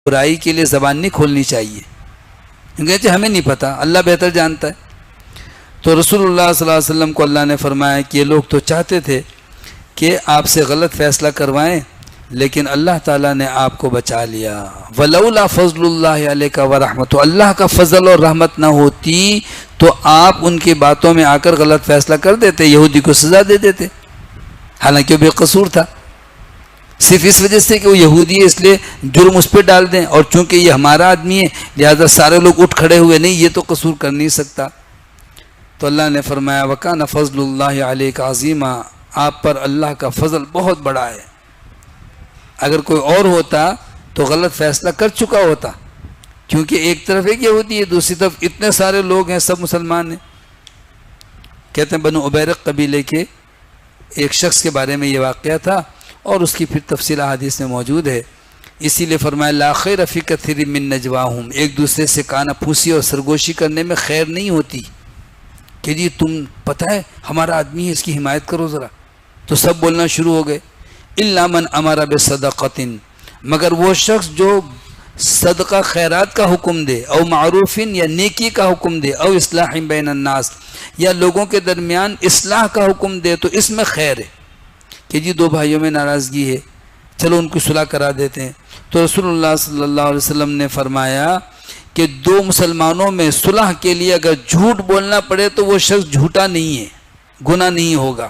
برائی کے لیے زبان نہیں کھولنی چاہیے، کیونکہ ہمیں نہیں پتہ، اللہ بہتر جانتا ہے۔ تو رسول اللہ صلی اللہ علیہ وسلم کو اللہ نے فرمایا کہ یہ لوگ تو چاہتے تھے کہ آپ سے غلط فیصلہ کروائیں، لیکن اللہ تعالیٰ نے آپ کو بچا لیا۔ وَلَوْلَا فَضْلُ اللَّهِ عَلَيْكَ وَرَحْمَتُهُ، اللہ کا فضل اور رحمت نہ ہوتی تو آپ ان کی باتوں میں آ کر غلط فیصلہ کر دیتے، یہودی کو سزا دے دیتے، حالانکہ وہ بے قصور تھا۔ صرف اس وجہ سے کہ وہ یہودی ہے اس لیے جرم اس پہ ڈال دیں، اور چونکہ یہ ہمارا آدمی ہے لہذا سارے لوگ اٹھ کھڑے ہوئے، نہیں یہ تو قصور کر نہیں سکتا۔ تو اللہ نے فرمایا وَكَانَ فَضْلُ اللَّهِ عَلَيْكَ عَظِيمًا، آپ پر اللہ کا فضل بہت بڑا ہے۔ اگر کوئی اور ہوتا تو غلط فیصلہ کر چکا ہوتا، کیونکہ ایک طرف ایک یہودی ہے، دوسری طرف اتنے سارے لوگ ہیں، سب مسلمان ہیں۔ کہتے ہیں بنو عبیرق قبیلے کے ایک شخص کے بارے میں یہ واقعہ تھا، اور اس کی پھر تفصیل حدیث میں موجود ہے۔ اسی لیے فرمایا لا خیر فی کثیر من نجواہم، ایک دوسرے سے کانا پھوسی اور سرگوشی کرنے میں خیر نہیں ہوتی کہ جی تم پتہ ہے ہمارا آدمی ہے اس کی حمایت کرو ذرا، تو سب بولنا شروع ہو گئے۔ الا من امر بصدقۃ، مگر وہ شخص جو صدقہ خیرات کا حکم دے، او معروف یا نیکی کا حکم دے، او اصلاح بین الناس یا لوگوں کے درمیان اصلاح کا حکم دے، تو اس میں خیر ہے کہ جی دو بھائیوں میں ناراضگی ہے، چلو ان کو صلح کرا دیتے ہیں۔ تو رسول اللہ صلی اللہ علیہ وسلم نے فرمایا کہ دو مسلمانوں میں صلح کے لیے اگر جھوٹ بولنا پڑے تو وہ شخص جھوٹا نہیں ہے، گناہ نہیں ہوگا،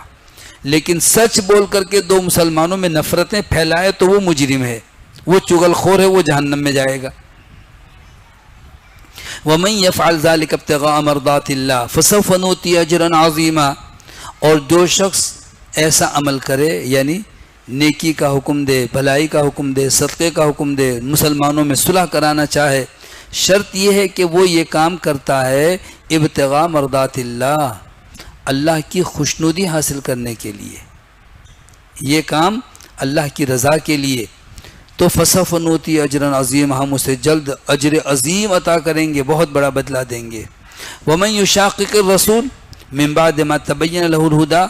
لیکن سچ بول کر کے دو مسلمانوں میں نفرتیں پھیلائے تو وہ مجرم ہے، وہ چغل خور ہے، وہ جہنم میں جائے گا۔ وَمَن يَفْعَلْ ذَلِكَ ابْتِغَاءَ مَرْضَاتِ اللَّهِ فَسَوْفَ نُؤْتِيهِ أَجْرًا عَظِيمًا، اور جو شخص ایسا عمل کرے یعنی نیکی کا حکم دے، بھلائی کا حکم دے، صدقے کا حکم دے، مسلمانوں میں صلح کرانا چاہے، شرط یہ ہے کہ وہ یہ کام کرتا ہے ابتغاء مرضات اللہ، اللہ کی خوشنودی حاصل کرنے کے لیے، یہ کام اللہ کی رضا کے لیے، تو فسوف نؤتی اجرا عظیم، ہم اسے جلد اجر عظیم عطا کریں گے، بہت بڑا بدلہ دیں گے۔ ومن یشاقق الرسول من بعد ما تبین له الہدی،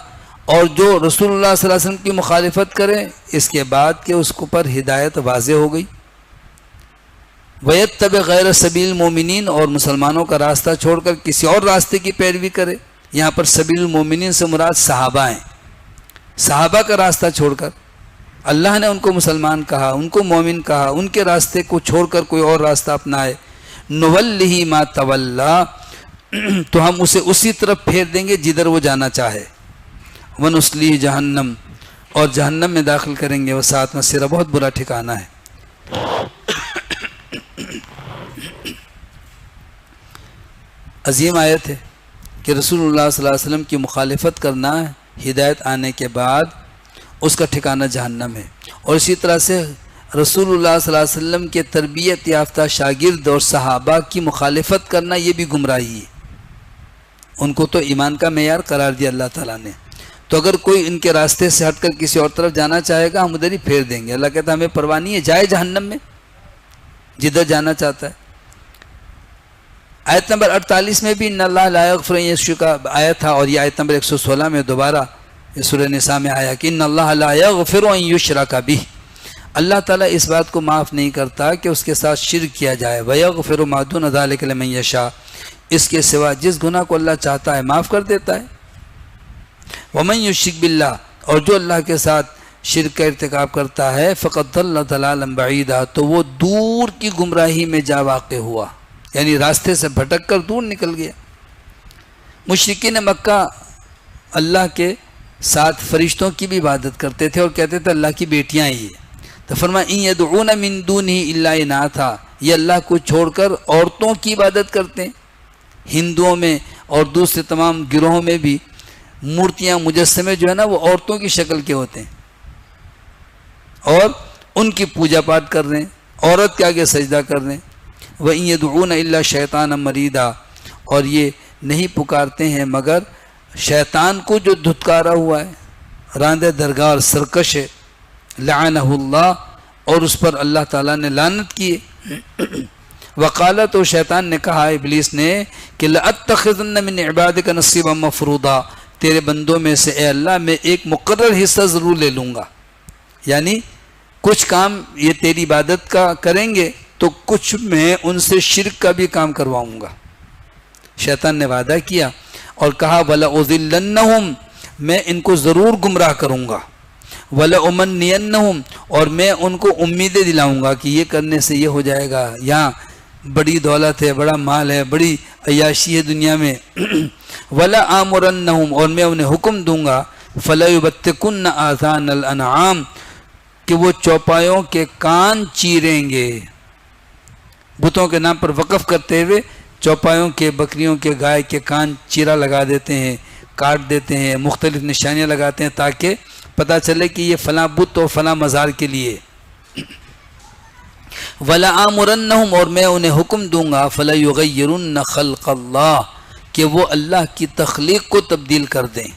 اور جو رسول اللہ صلی اللہ علیہ وسلم کی مخالفت کرے اس کے بعد کہ اس کو پر ہدایت واضح ہو گئی، وَيَتَّبِعْ غَيْرَ سَبِيلِ الْمُؤْمِنِينَ، اور مسلمانوں کا راستہ چھوڑ کر کسی اور راستے کی پیروی کرے۔ یہاں پر سبیل المومنین سے مراد صحابہ ہیں، صحابہ کا راستہ چھوڑ کر اللہ نے ان کو مسلمان کہا، ان کو مومن کہا، ان کے راستے کو چھوڑ کر کوئی اور راستہ اپنائے، نُوَلِّهِ مَا تَوَلَّى، تو ہم اسے اسی طرف پھیر دیں گے جدھر وہ جانا چاہے، وَنُصْلِيهِ جہنم، اور جہنم میں داخل کریں گے، وَسَاءَتْ مَصِيرًا، بہت برا ٹھکانہ ہے۔ عظیم آیت ہے کہ رسول اللہ صلی اللہ علیہ وسلم کی مخالفت کرنا ہدایت آنے کے بعد اس کا ٹھکانہ جہنم ہے، اور اسی طرح سے رسول اللہ صلی اللہ علیہ وسلم کے تربیت یافتہ شاگرد اور صحابہ کی مخالفت کرنا یہ بھی گمراہی ہے، ان کو تو ایمان کا معیار قرار دیا اللہ تعالیٰ نے، تو اگر کوئی ان کے راستے سے ہٹ کر کسی اور طرف جانا چاہے گا ہم ادھر ہی پھیر دیں گے۔ اللہ کہتا ہے ہمیں پرواہ نہیں ہے، جائے جہنم میں جدھر جانا چاہتا ہے۔ آیت نمبر 48 میں بھی ان اللہ لا یغفر ان یشرک آیا تھا، اور یہ آیت نمبر 116 میں دوبارہ سورہ نساء میں آیا کہ ان اللہ لا یغفر ان یشرک بہ، اللہ تعالیٰ اس بات کو معاف نہیں کرتا کہ اس کے ساتھ شرک کیا جائے، ویغفر ما دون ذلک لمن یشاء، اس کے سوا جس گناہ کو اللہ چاہتا ہے معاف کر دیتا ہے۔ ومن یشرک باللہ، اور جو اللہ کے ساتھ شرک کا ارتکاب کرتا ہے فقد ضل ضلالا بعیدا، تو وہ دور کی گمراہی میں جا واقع ہوا، یعنی راستے سے بھٹک کر دور نکل گیا۔ مشرکین مکہ اللہ کے ساتھ فرشتوں کی بھی عبادت کرتے تھے اور کہتے تھے اللہ کی بیٹیاں ہی ہیں، تو فرمایا ان یدعون من دونہ الا اناثا، یہ اللہ کو چھوڑ کر عورتوں کی عبادت کرتے ہیں۔ ہندوؤں میں اور دوسرے تمام گروہوں میں بھی مورتیاں مجسمے جو ہے نا وہ عورتوں کی شکل کے ہوتے ہیں، اور ان کی پوجا پاٹ کر رہے ہیں، عورت کے آگے سجدہ کر رہے ہیں۔ وَإِن يَدْعُونَ إِلَّا شَيْطَانًا مَرِيدًا، اور یہ نہیں پکارتے ہیں مگر شیطان کو جو دھتکارا ہوا ہے، راندہ درگاہ اور سرکش ہے، لعنہ اللہ، اور اس پر اللہ تعالیٰ نے لعنت کی ہے۔ وقالا، تو شیطان نے کہا ابلیس نے کہ لَأَتَّخِذَنَّ مِنْ عِبَادِكَ نَصِيبًا مَفْرُوضًا، تیرے بندوں میں سے اے اللہ میں ایک مقرر حصہ ضرور لے لوں گا، یعنی کچھ کام یہ تیری عبادت کا کریں گے تو کچھ میں ان سے شرک کا بھی کام کرواؤں گا۔ شیطان نے وعدہ کیا اور کہا وَلَأُضِلَّنَّهُمْ، میں ان کو ضرور گمراہ کروں گا، وَلَأُمَنِّيَنَّهُمْ، اور میں ان کو امیدیں دلاؤں گا کہ یہ کرنے سے یہ ہو جائے گا، یہاں بڑی دولت ہے، بڑا مال ہے، بڑی عیاشی ہے دنیا میں، وَلَآمُرَنَّهُمْ، اور میں انہیں حکم دوں گا، فَلَيُبَتِّكُنَّ آذَانَ الْأَنْعَامِ، کہ وہ چوپایوں کے کان چیریں گے۔ بتوں کے نام پر وقف کرتے ہوئے چوپایوں کے، بکریوں کے، گائے کے کان چیرا لگا دیتے ہیں، کاٹ دیتے ہیں، مختلف نشانیاں لگاتے ہیں تاکہ پتہ چلے کہ یہ فلاں بت اور فلاں مزار کے لیے۔ وَلَآمُرَنَّهُمْ، اور میں انہیں حکم دوں گا، فَلَيُغَيِّرُنَّ خَلْقَ اللَّهِ، کہ وہ اللہ کی تخلیق کو تبدیل کر دیں۔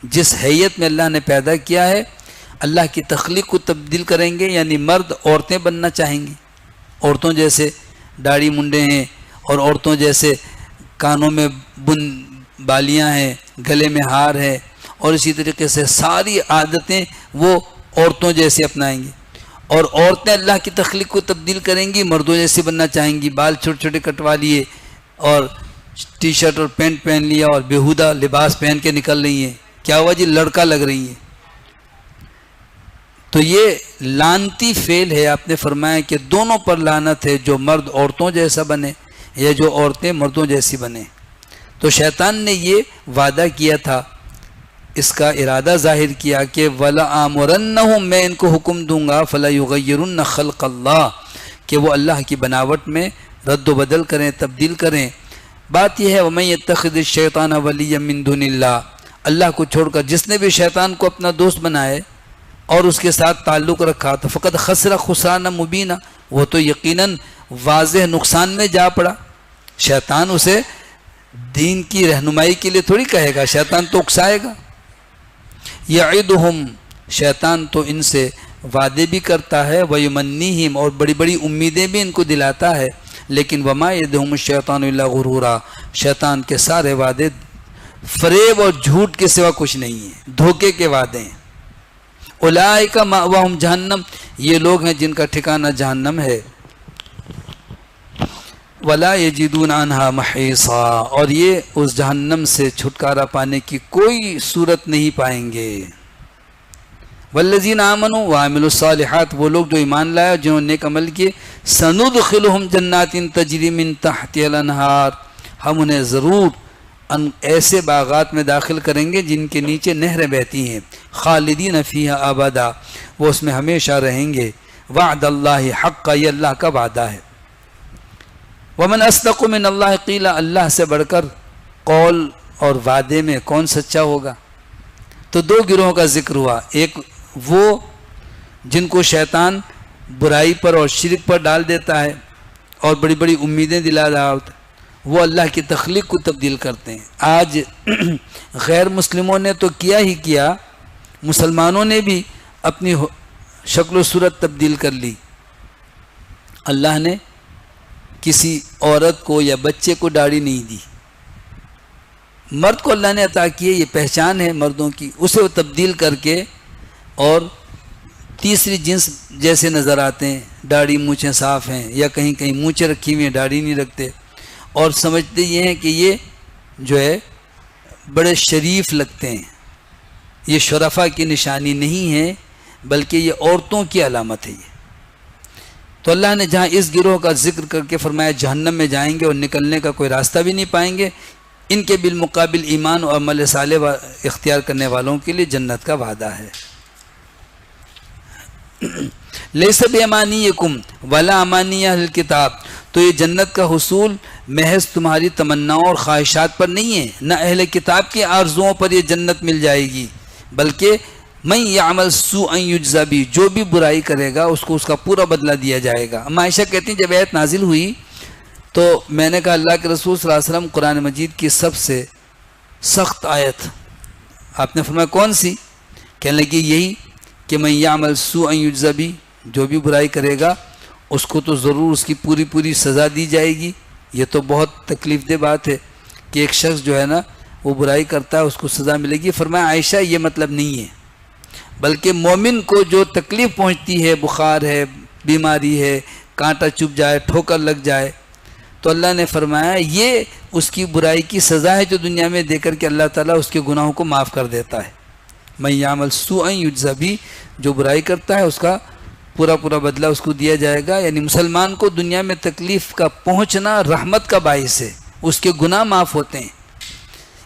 جس حیت میں اللہ نے پیدا کیا ہے اللہ کی تخلیق کو تبدیل کریں گے، یعنی مرد عورتیں بننا چاہیں گے، عورتوں جیسے داڑھی منڈے ہیں، اور عورتوں جیسے کانوں میں بالیاں ہیں، گلے میں ہار ہے، اور اسی طریقے سے ساری عادتیں وہ عورتوں جیسے اپنائیں گے۔ اور عورتیں اللہ کی تخلیق کو تبدیل کریں گی، مردوں جیسے بننا چاہیں گی، بال چھوٹے چھوٹے کٹوا لیے اور ٹی شرٹ اور پینٹ پہن لیا اور بیہودہ لباس پہن کے نکل رہی ہیں، کیا ہوا جی، لڑکا لگ رہی ہیں۔ تو یہ لعنتی فعل ہے۔ آپ نے فرمایا کہ دونوں پر لعنت ہے، جو مرد عورتوں جیسا بنے یا جو عورتیں مردوں جیسی بنے۔ تو شیطان نے یہ وعدہ کیا تھا، اس کا ارادہ ظاہر کیا کہ وَلَآمُرَنَّهُمْ، میں ان کو حکم دوں گا، فَلَيُغَيِّرُنَّ خَلْقَ اللَّهِ، کہ وہ اللہ کی بناوٹ میں رد و بدل کریں، تبدیل کریں۔ بات یہ ہے وَمَن يَتَّخِذِ الشَّيْطَانَ وَلِيًّا مِن دُونِ اللَّهِ، اللہ کو چھوڑ کر جس نے بھی شیطان کو اپنا دوست بنائے اور اس کے ساتھ تعلق رکھا تو فقط خسر خسران مبینہ، وہ تو یقیناً واضح نقصان میں جا پڑا۔ شیطان اسے دین کی رہنمائی کے لیے تھوڑی کہے گا، شیطان تو اکسائے گا۔ یعدہم، شیطان تو ان سے وعدے بھی کرتا ہے، ویمنیہم، اور بڑی بڑی امیدیں بھی ان کو دلاتا ہے، لیکن وما یعدہم الشیطان الا غرورا، شیطان کے سارے وعدے فریب اور جھوٹ کے سوا کچھ نہیں ہیں، دھوکے کے وعدے ہیں۔ اولئک مأواہم جہنم، یہ لوگ ہیں جن کا ٹھکانہ جہنم ہے۔ ولا یجدون عنہا محیصا، اور یہ اس جہنم سے چھٹکارا پانے کی کوئی صورت نہیں پائیں گے۔ والذین آمنوا وعملوا الصالحات، وہ لوگ جو ایمان لائے جنہوں نے نیک عمل کیے، سندخلہم جنات تجری من تحتها الانہار، ہم انہیں ضرور ایسے باغات میں داخل کریں گے جن کے نیچے نہریں بہتی ہیں، خالدین فیہا ابدا، وہ اس میں ہمیشہ رہیں گے۔ وعد اللہ حق، یہ اللہ کا وعدہ ہے۔ ومن اصدق من اللہ قیلا، اللہ سے بڑھ کر قول اور وعدے میں کون سچا ہوگا؟ تو دو گروہوں کا ذکر ہوا، ایک وہ جن کو شیطان برائی پر اور شرک پر ڈال دیتا ہے اور بڑی بڑی امیدیں دلا رہا ہوتا ہے، وہ اللہ کی تخلیق کو تبدیل کرتے ہیں۔ آج غیر مسلموں نے تو کیا ہی کیا، مسلمانوں نے بھی اپنی شکل و صورت تبدیل کر لی۔ اللہ نے کسی عورت کو یا بچے کو داڑھی نہیں دی، مرد کو اللہ نے عطا کی ہے، یہ پہچان ہے مردوں کی، اسے وہ تبدیل کر کے اور تیسری جنس جیسے نظر آتے ہیں، داڑھی مونچھیں صاف ہیں، یا کہیں کہیں مونچھیں رکھی ہوئی ہیں، داڑھی نہیں رکھتے، اور سمجھتے یہ ہیں کہ یہ جو ہے بڑے شریف لگتے ہیں۔ یہ شرفا کی نشانی نہیں ہے بلکہ یہ عورتوں کی علامت ہے۔ یہ تو اللہ نے جہاں اس گروہ کا ذکر کر کے فرمایا جہنم میں جائیں گے اور نکلنے کا کوئی راستہ بھی نہیں پائیں گے، ان کے بالمقابل ایمان اور عمل صالح اختیار کرنے والوں کے لیے جنت کا وعدہ ہے۔ لیس بامانیکم ولا امانی اہل الکتاب، تو یہ جنت کا حصول محض تمہاری تمناؤں اور خواہشات پر نہیں ہے، نہ اہل کتاب کی آرزوؤں پر یہ جنت مل جائے گی، بلکہ من یعمل سوءا یجزا بہ، جو بھی برائی کرے گا اس کو اس کا پورا بدلہ دیا جائے گا۔ اما عائشہ کہتی ہیں جب آیت نازل ہوئی تو میں نے کہا اللہ کے رسول صلی اللہ علیہ وسلم قرآن مجید کی سب سے سخت آیت، آپ نے فرمایا کون سی؟ کہنے لگی یہی کہ من یعمل سوءا یجزا بہ، جو بھی برائی کرے گا اس کو تو ضرور اس کی پوری پوری سزا دی جائے گی۔ یہ تو بہت تکلیف دہ بات ہے کہ ایک شخص جو ہے نا وہ برائی کرتا ہے اس کو سزا ملے گی۔ فرمایا عائشہ یہ مطلب نہیں ہے، بلکہ مومن کو جو تکلیف پہنچتی ہے، بخار ہے، بیماری ہے، کانٹا چبھ جائے، ٹھوکر لگ جائے، تو اللہ نے فرمایا یہ اس کی برائی کی سزا ہے جو دنیا میں دے کر کے اللہ تعالیٰ اس کے گناہوں کو معاف کر دیتا ہے۔ من یعمل سوءا یجزا بہ، جو برائی کرتا ہے اس کا پورا بدلہ اس کو دیا جائے گا۔ یعنی مسلمان کو دنیا میں تکلیف کا پہنچنا رحمت کا باعث ہے، اس کے گناہ معاف ہوتے ہیں۔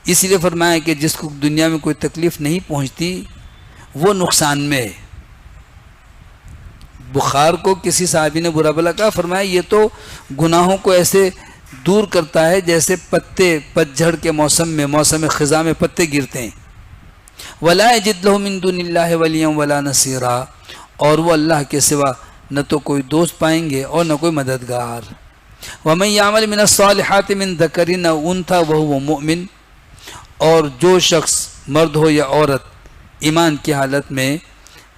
اس لیے فرمایا کہ جس کو دنیا میں کوئی تکلیف نہیں پہنچتی وہ نقصان میں ہے۔ بخار کو کسی صحابی نے برا بھلا کہا، فرمایا یہ تو گناہوں کو ایسے دور کرتا ہے جیسے پتے پتجھڑ کے موسم میں، موسم خزاں میں پتے گرتے ہیں۔ وَلَا يَجِدْ لَهُ مِن دُونِ اللَّهِ وَلِيًّا وَلَا نَصِيرًا، اور وہ اللہ کے سوا نہ تو کوئی دوست پائیں گے اور نہ کوئی مددگار۔ وَمَن يَعْمَلْ مِنَ الصَّالِحَاتِ مِن ذَكَرٍ أَوْ أُنثَىٰ وَهُوَ مُؤْمِنٌ، اور جو شخص مرد ہو یا عورت ایمان کی حالت میں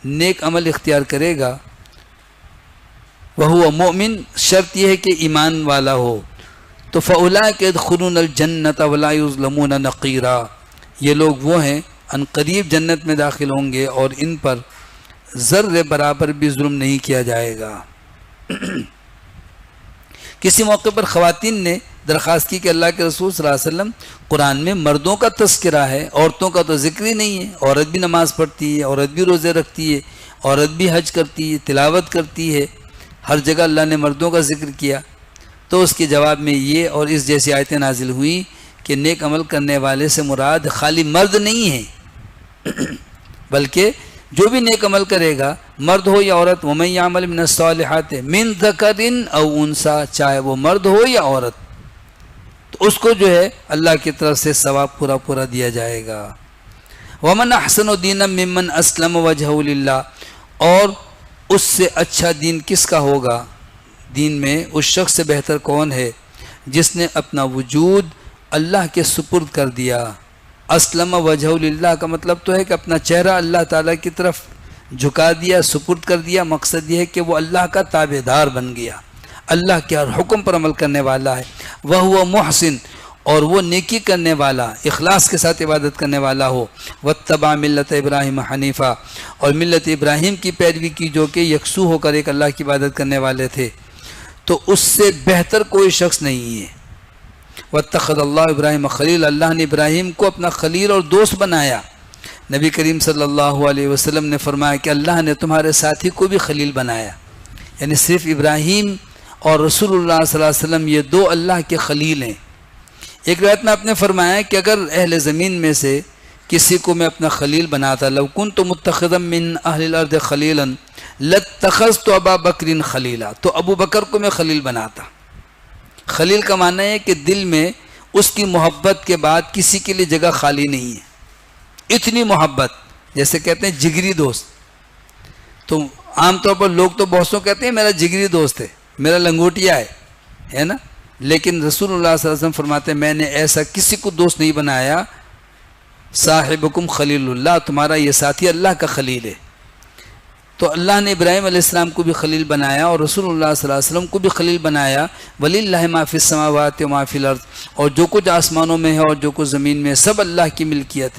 نیک عمل اختیار کرے گا، وَهُوَ مُؤْمِن، شرط یہ ہے کہ ایمان والا ہو، تو فَأُولَٰئِكَ يَدْخُلُونَ الْجَنَّةَ وَلَا يُظْلَمُونَ نَقِيرًا، یہ لوگ وہ ہیں ان قریب جنت میں داخل ہوں گے اور ان پر ذرے برابر بھی ظلم نہیں کیا جائے گا۔ کسی موقع پر خواتین نے درخواست کی کہ اللہ کے رسول صلی اللہ علیہ وسلم، قرآن میں مردوں کا تذکرہ ہے، عورتوں کا تو ذکر ہی نہیں ہے، عورت بھی نماز پڑھتی ہے، عورت بھی روزے رکھتی ہے، عورت بھی حج کرتی ہے، تلاوت کرتی ہے، ہر جگہ اللہ نے مردوں کا ذکر کیا۔ تو اس کے جواب میں یہ اور اس جیسی آیتیں نازل ہوئی کہ نیک عمل کرنے والے سے مراد خالی مرد نہیں ہے، بلکہ جو بھی نیک عمل کرے گا، مرد ہو یا عورت، وَمَن يَعْمَلْ مِنَ الصَّالِحَاتِ مِن ذَكَرٍ أَوْ أُنثَىٰ، چاہے وہ مرد ہو یا عورت، تو اس کو جو ہے اللہ کی طرف سے ثواب پورا دیا جائے گا۔ وَمَنْ أَحْسَنُ دِينًا مِمَّنْ أَسْلَمَ وَجْهَهُ لِلَّهِ، اور اس سے اچھا دین کس کا ہوگا؟ دین میں اس شخص سے بہتر کون ہے جس نے اپنا وجود اللہ کے سپرد کر دیا۔ اسلم وجہ للہ کا مطلب تو ہے کہ اپنا چہرہ اللہ تعالیٰ کی طرف جھکا دیا، سپرد کر دیا۔ مقصد یہ ہے کہ وہ اللہ کا تابعدار بن گیا، اللہ کے ہر حکم پر عمل کرنے والا ہے۔ وَهُوَ محسن، اور وہ نیکی کرنے والا، اخلاص کے ساتھ عبادت کرنے والا ہو۔ وَاتَّبَعَ مِلَّةَ إِبْرَاهِيمَ حَنِيفًا، اور ملت ابراہیم کی پیروی کی جو کہ یکسو ہو کر ایک اللہ کی عبادت کرنے والے تھے، تو اس سے بہتر کوئی شخص نہیں ہے۔ وَاتَّخَذَ اللَّهُ إِبْرَاهِيمَ خَلِيلًا، اللہ نے ابراہیم کو اپنا خلیل اور دوست بنایا۔ نبی کریم صلی اللہ علیہ وسلم نے فرمایا کہ اللہ نے تمہارے ساتھی کو بھی خلیل بنایا، یعنی صرف ابراہیم اور رسول اللہ صلی اللہ علیہ وسلم یہ دو اللہ کے خلیل ہیں۔ ایک روایت میں آپ نے فرمایا کہ اگر اہل زمین میں سے کسی کو میں اپنا خلیل بناتا، لو کنت متخذا من اہل الارض خلیلا لاتخذت ابا بکر خلیلا، تو ابو بکر کو میں خلیل بناتا۔ خلیل کا معنی ہے کہ دل میں اس کی محبت کے بعد کسی کے لیے جگہ خالی نہیں ہے، اتنی محبت، جیسے کہتے ہیں جگری دوست۔ تو عام طور پر لوگ تو بہت سو کہتے ہیں میرا جگری دوست ہے، میرا لنگوٹیا ہے نا، لیکن رسول اللہ صلی اللہ علیہ وسلم فرماتے ہیں میں نے ایسا کسی کو دوست نہیں بنایا۔ صاحبکم خلیل اللہ، تمہارا یہ ساتھی اللہ کا خلیل ہے۔ تو اللہ نے ابراہیم علیہ السلام کو بھی خلیل بنایا اور رسول اللہ صلی اللہ علیہ وسلم کو بھی خلیل بنایا۔ وَلِلَّهِ مَا فِي السَّمَاوَاتِ وَمَا فِي الْأَرْضِ، اور جو کچھ آسمانوں میں ہے اور جو کچھ زمین میں ہے سب اللہ کی ملکیت۔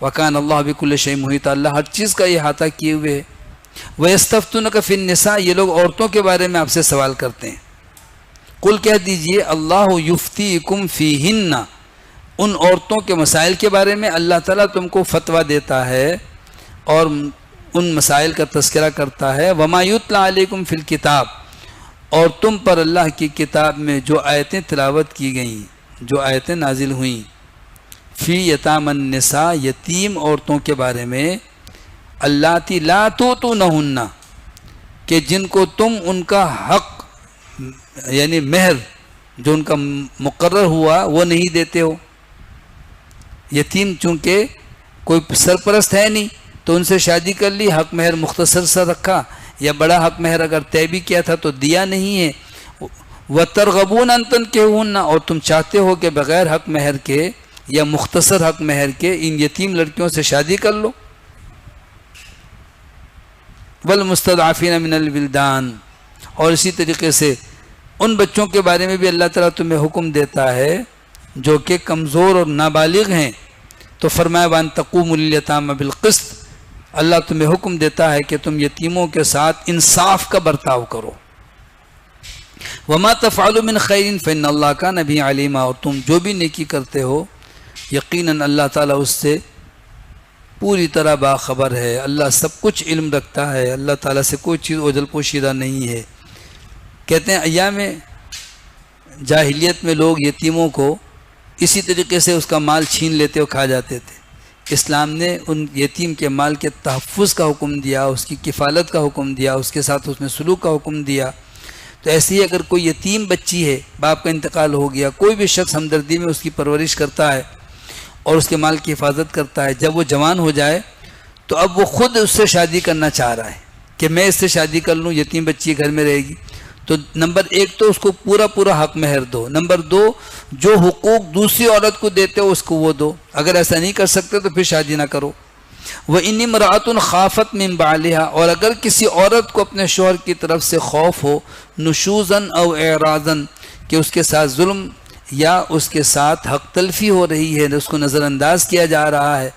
وَكَانَ اللَّهُ بِكُلِّ شَيْءٍ مُحِيطًا، اللہ ہر چیز کا احاطہ کیے ہوئے ہے۔ وَيَسْتَفْتُونَكَ فِي النِّسَاءِ، یہ لوگ عورتوں کے بارے میں آپ سے سوال کرتے ہیں۔ قل کہہ دیجئے اللہ یفتیکم فیہن، ان عورتوں کے مسائل کے بارے میں اللہ تعالیٰ تم کو فتویٰ دیتا ہے اور ان مسائل کا تذکرہ کرتا ہے۔ وما یتلی علیکم فی الکتاب، اور تم پر اللہ کی کتاب میں جو آیتیں تلاوت کی گئیں، جو آیتیں نازل ہوئیں، فی یتام النساء، یتیم عورتوں کے بارے میں، اللاتی لا تؤتونہن، کہ جن کو تم ان کا حق یعنی مہر جو ان کا مقرر ہوا وہ نہیں دیتے ہو۔ یتیم چونکہ کوئی سرپرست ہے نہیں تو ان سے شادی کر لی، حق مہر مختصر سا رکھا، یا بڑا حق مہر اگر طے بھی کیا تھا تو دیا نہیں ہے۔ وَتَرْغَبُونَ أَن تَنكِحُوهُنَّ، اور تم چاہتے ہو کہ بغیر حق مہر کے یا مختصر حق مہر کے ان یتیم لڑکیوں سے شادی کر لو۔ وَالْمُسْتَضْعَفِينَ مِنَ الْوِلْدَانِ، اور اسی طریقے سے ان بچوں کے بارے میں بھی اللہ تعالیٰ تمہیں حکم دیتا ہے جو کہ کمزور اور نابالغ ہیں، تو فرمایا وَأَن تَقُومُوا لِلْيَتَامَى بِالْقِسْطِ، اللہ تمہیں حکم دیتا ہے کہ تم یتیموں کے ساتھ انصاف کا برتاؤ کرو۔ وما تفعلوا من خیر فإن اللہ کان بہ علیما، اور تم جو بھی نیکی کرتے ہو یقیناً اللہ تعالیٰ اس سے پوری طرح باخبر ہے، اللہ سب کچھ علم رکھتا ہے، اللہ تعالیٰ سے کوئی چیز اوجھل پوشیدہ نہیں ہے۔ کہتے ہیں ایام جاہلیت میں لوگ یتیموں کو اسی طریقے سے اس کا مال چھین لیتے اور کھا جاتے تھے۔ اسلام نے ان یتیم کے مال کے تحفظ کا حکم دیا، اس کی کفالت کا حکم دیا، اس کے ساتھ اس نے سلوک کا حکم دیا۔ تو ایسے ہی اگر کوئی یتیم بچی ہے، باپ کا انتقال ہو گیا، کوئی بھی شخص ہمدردی میں اس کی پرورش کرتا ہے اور اس کے مال کی حفاظت کرتا ہے، جب وہ جوان ہو جائے تو اب وہ خود اس سے شادی کرنا چاہ رہا ہے کہ میں اس سے شادی کر لوں، یتیم بچی گھر میں رہے گی، تو نمبر ایک تو اس کو پورا حق مہر دو، نمبر دو جو حقوق دوسری عورت کو دیتے ہو اس کو وہ دو، اگر ایسا نہیں کر سکتے تو پھر شادی نہ کرو۔ وَإِنِ امْرَأَةٌ خَافَتْ مِنْ بَعْلِهَا، اور اگر کسی عورت کو اپنے شوہر کی طرف سے خوف ہو، نشوزاً او اعراضاً، کہ اس کے ساتھ ظلم یا اس کے ساتھ حق تلفی ہو رہی ہے، اس کو نظر انداز کیا جا رہا ہے،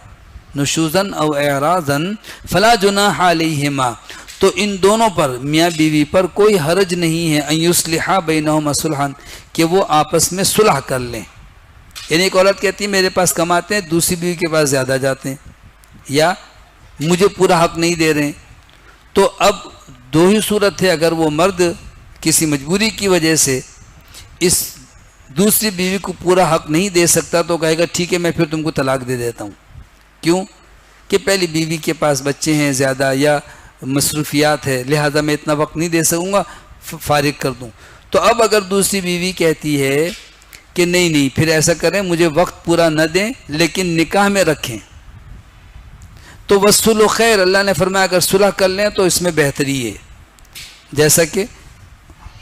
نشوزاً او اعراضاً فلا جناح علیہما، تو ان دونوں پر میاں بیوی پر کوئی حرج نہیں ہے، ان یصلحا بینہما صلحا، کہ وہ آپس میں صلح کر لیں۔ یعنی ایک عورت کہتی ہے میرے پاس کماتے ہیں، دوسری بیوی کے پاس زیادہ جاتے ہیں، یا مجھے پورا حق نہیں دے رہے ہیں، تو اب دو ہی صورت ہے، اگر وہ مرد کسی مجبوری کی وجہ سے اس دوسری بیوی کو پورا حق نہیں دے سکتا تو کہے گا ٹھیک ہے میں پھر تم کو طلاق دے دیتا ہوں، کیوں کہ پہلی بیوی کے پاس بچے ہیں زیادہ یا مصروفیات ہے، لہذا میں اتنا وقت نہیں دے سکوں گا، فارغ کر دوں۔ تو اب اگر دوسری بیوی کہتی ہے کہ نہیں پھر ایسا کریں، مجھے وقت پورا نہ دیں لیکن نکاح میں رکھیں، تو وصلوا خیر، اللہ نے فرمایا اگر صلح کر لیں تو اس میں بہتری ہے۔ جیسا کہ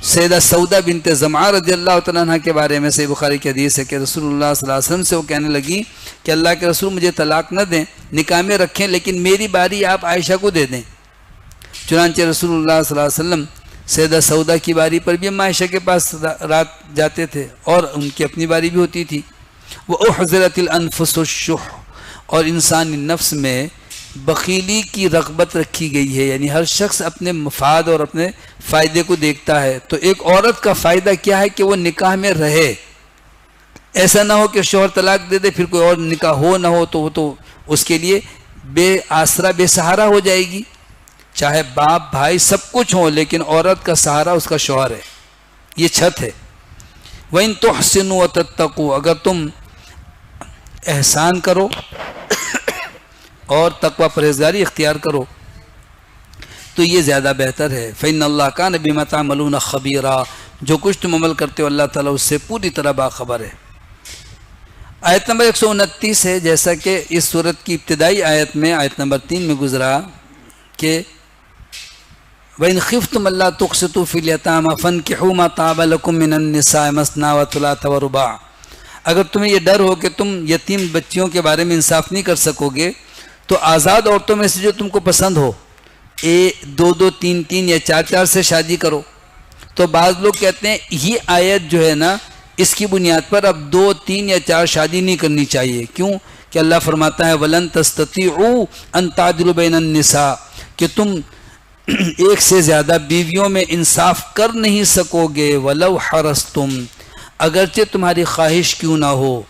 سیدہ سودا بنت زمعہ رضی اللہ تعالیٰ عنہ کے بارے میں صحیح بخاری کی حدیث ہے کہ رسول اللہ صلی اللہ علیہ وسلم سے وہ کہنے لگی کہ اللہ کے رسول مجھے طلاق نہ دیں، نکاح میں رکھیں، لیکن میری باری آپ عائشہ کو دے دیں۔ چنانچہ رسول اللہ صلی اللہ علیہ وسلم سیدہ سودا کی باری پر بھی ہم عائشہ کے پاس رات جاتے تھے اور ان کی اپنی باری بھی ہوتی تھی۔ وَأُحْضِرَتِ الْأَنفُسُ الشُّحُّ، اور انسانی نفس میں بخیلی کی رغبت رکھی گئی ہے، یعنی ہر شخص اپنے مفاد اور اپنے فائدے کو دیکھتا ہے، تو ایک عورت کا فائدہ کیا ہے کہ وہ نکاح میں رہے، ایسا نہ ہو کہ شوہر طلاق دے دے پھر کوئی اور نکاح ہو نہ ہو تو وہ تو اس کے لیے بے آسرا بے سہارا ہو جائے گی، چاہے باپ بھائی سب کچھ ہو لیکن عورت کا سہارا اس کا شوہر ہے، یہ چھت ہے۔ وَإِن تُحْسِنُوا وَتَتَّقُوا، اگر تم احسان کرو اور تقوی پرہیزگاری اختیار کرو تو یہ زیادہ بہتر ہے۔ فإن اللہ کان بما تعملون خبیرا، جو کچھ تم عمل کرتے ہو اللہ تعالیٰ اس سے پوری طرح باخبر ہے۔ آیت نمبر 129 ہے، جیسا کہ اس سورت کی ابتدائی آیت میں آیت نمبر 3 میں گزرا کہ وَإِنْ خِفْتُمْ أَلَّا تُقْسِطُوا فِي الْيَتَامَى فَانكِحُوا مَا طَابَ لَكُم مِّنَ النِّسَاءِ مَثْنَىٰ وَثُلَاثَ وَرُبَاعَ، اگر تمہیں یہ ڈر ہو کہ تم یتیم بچیوں کے بارے میں انصاف نہیں کر سکو گے تو آزاد عورتوں میں سے جو تم کو پسند ہو دو دو تین تین یا چار چار سے شادی کرو۔ تو بعض لوگ کہتے ہیں یہ آیت جو ہے نا اس کی بنیاد پر اب 2 3 یا 4 شادی نہیں کرنی چاہیے، کیوں کہ اللہ فرماتا ہے وَلَن تَسْتَطِيعُوا أَن تَعْدِلُوا بَيْنَ النِّسَاءِ، کہ تم ایک سے زیادہ بیویوں میں انصاف کر نہیں سکو گے، وَلَوْ حَرَصْتُمْ، اگرچہ تمہاری خواہش کیوں نہ ہو،